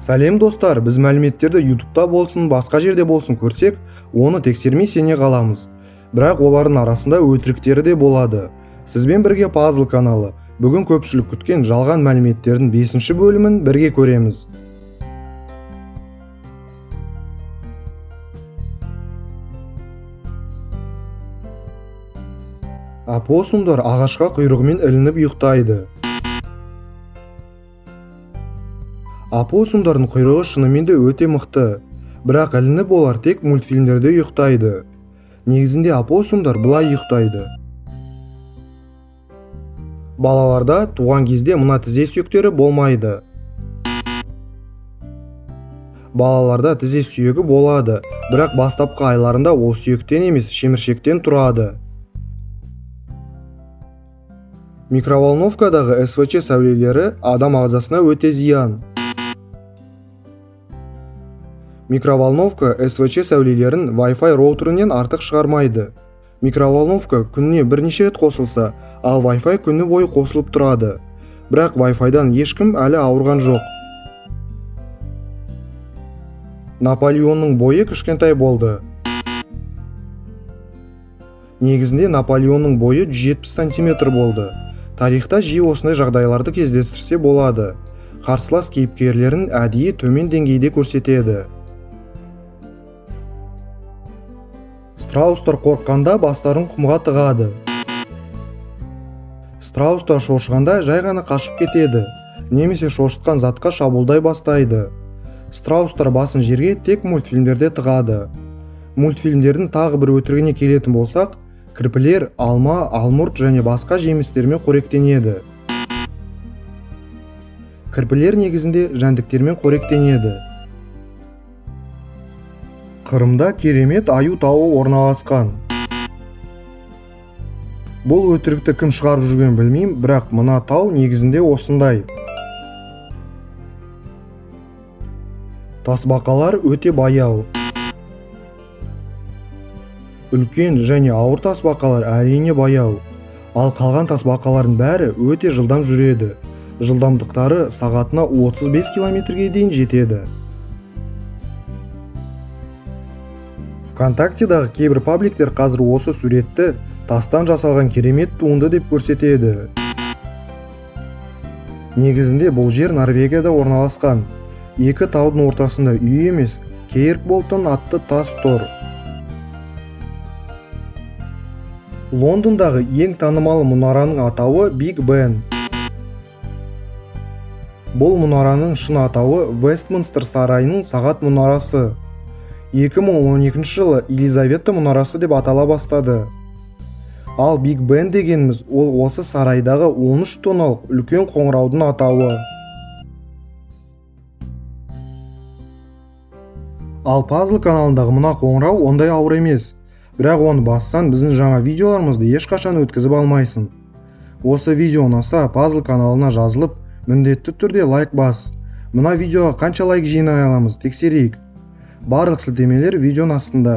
Сәлем достар, біз мәліметтерді YouTube'да болсын, басқа жерде болсын көрсек, оны тексермей сене қаламыз. Бірақ олардың арасында өтіріктері де болады. Сізбен бірге Пазл каналы. Бүгін көпшілік күткен жалған мәліметтердің 5-ші бөлімін бірге көреміз. Опоссумдар ағашқа құйрығымен ілініп ұйықтайды. Опоссумдардың құйрығы шынымен де өте мықты, бірақ ілініп олар тек мультфильмдерде ұйықтайды. Негізінде опоссумдар былай ұйықтайды. Балаларда туған кезде мына тізе сүйектері болмайды. Балаларда тізе сүйегі болады, бірақ бастапқы айларында ол сүйектен емес, шеміршектен тұрады. Микроволновкадағы СВЧ сәулелері адам ағзасына өте зиян. Микроволновка СВЧ сәулелерін Wi-Fi роутерінен артық шығармайды. Микроволновка күніне бірнеше рет қосылса, ал Wi-Fi күні бойы қосылып тұрады. Бірақ Wi-Fi-дан ешкім әлі ауырған жоқ. Наполеонның бойы кішкентай болды. Негізінде Наполеонның бойы 170 см болды. Тарихта жиі осындай жағдайларды кездестірсе болады. Қарсылас кейіпкерлерін әдейі төмен деңгейде көрсетеді. Страустар қорыққанда бастарын құмға тығады. Страустар шошығанда жай ғана қашып кетеді, немесе шошытқан затқа шабуылдай бастайды. Страустар басын жерге тек мультфильмдерде тығады. Мультфильмдердің тағы бір өтірігіне келетін болсақ, кірпілер алма, алмұрт және басқа жемістермен қоректенеді. Кірпілер негізінде жәндіктермен қоректенеді. Қырымда керемет аю тауы орналасқан. Бұл өтірікті кім шығарып жүрген білмеймін, бірақ мына тау негізінде осындай. Тасбақалар өте баяу. Үлкен және ауыр тасбақалар әрине баяу, ал қалған тасбақалардың бәрі өте жылдам жүреді. Жылдамдықтары сағатына 35 км-ге дейін жетеді. ВКонтактедағы кейбір пабликтер қазір осы суретті тастан жасалған керемет туынды деп көрсетеді. Негізінде бұл жер Норвегияда орналасқан. Екі таудың ортасында үй емес, Кейркболтон атты тас тұр. Лондондағы ең танымал мұнараның атауы Биг Бен. Бұл мұнараның шын атауы Вестминстер сарайының сағат мұнарасы. 2012 жылы Елизавета мұнарасы деп атала бастады. Ал Биг Бен дегеніміз ол осы сарайдағы 13 тонналық үлкен қоңыраудың атауы. Ал Пазл каналындағы мына қоңырау ондай ауыр емес. Бірақ оны бассан біздің жаңа видеоларымызды ешқашан өткізіп алмайсың. Осы видео ұнаса Пазл каналына жазылып, міндетті түрде лайк бас. Мына видеоға қанша лайк жинай аламыз, тексерейік. Барлық сілтемелер видеоның астында.